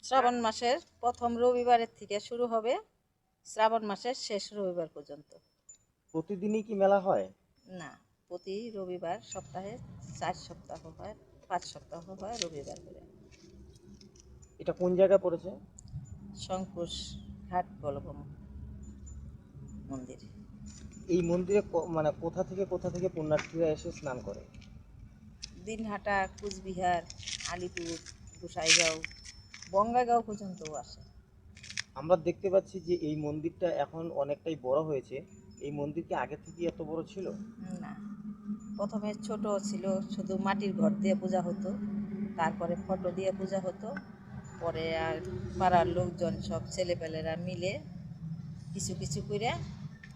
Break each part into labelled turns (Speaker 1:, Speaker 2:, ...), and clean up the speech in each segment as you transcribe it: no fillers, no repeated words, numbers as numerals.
Speaker 1: শ্রাবণ মাসের প্রথম রবিবারের থেকে শুরু হবে শ্রাবণ মাসের শেষ রবিবার পর্যন্ত।
Speaker 2: প্রতিদিনই কি মেলা হয়?
Speaker 1: না, প্রতি রবিবার সপ্তাহে 4 সপ্তাহ হয়, 5 সপ্তাহ হয় রবিবার করে।
Speaker 2: এটা কোন জায়গায় পড়েছে?
Speaker 1: শঙ্কুশ ঘাট বলভূম মন্দির।
Speaker 2: এই মন্দিরে মানে কোথা থেকে পুণ্যার্থীরা এসে স্নান করে?
Speaker 1: দিনহাটা, কুচবিহার, আলিপুর, গোসাইগাঁও, বঙ্গাইগাঁও পর্যন্তও আসে।
Speaker 2: আমরা দেখতে পাচ্ছি যে এই মন্দিরটা এখন অনেকটাই বড় হয়েছে। এই মন্দির কি আগে থেকে এত বড় ছিল?
Speaker 1: না, প্রথমে ছোট ছিল, শুধু মাটির ঘর দিয়ে পূজা হতো, তারপরে ফটো দিয়ে পূজা হতো, পরে আর পাড়ার লোকজন সব ছেলেপেলেরা মিলে কিছু কিছু করে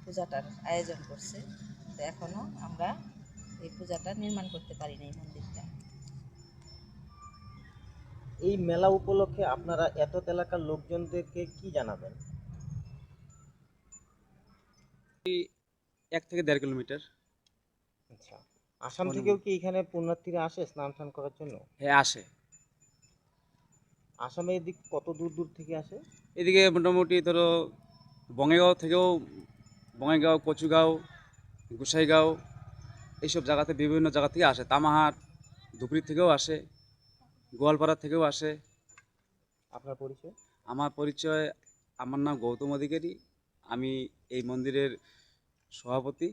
Speaker 1: পূজাটার আয়োজন করছে। তো এখনও আমরা এই পূজাটা নির্মাণ করতে পারি না এই মন্দিরটা।
Speaker 2: এই মেলা উপলক্ষে আপনারা এত এলাকার লোকজনদেরকে কি জানাবেন?
Speaker 3: 1 থেকে 1.5 কিলোমিটার।
Speaker 2: আচ্ছা, আসাম থেকেও কি এখানে পুণ্যার্থীরা আসে স্নান টান করার জন্য?
Speaker 3: হ্যাঁ, আসে।
Speaker 2: আসামের এদিক কত দূর দূর থেকে আসে?
Speaker 3: এদিকে মোটামুটি ধরো বঙ্গাইগাঁও থেকেও, বঙ্গাইগাঁও, কচুগাঁও, গোসাইগাঁও এইসব জায়গাতে বিভিন্ন জায়গা থেকে আসে। তামাহাট, ধুবড়ি থেকেও আসে, গোয়ালপাড়া থেকেও আসে।
Speaker 2: আপনার পরিচয়?
Speaker 3: আমার পরিচয়, আমার নাম গৌতম অধিকারী। আমি এই মন্দিরের সভাপতি।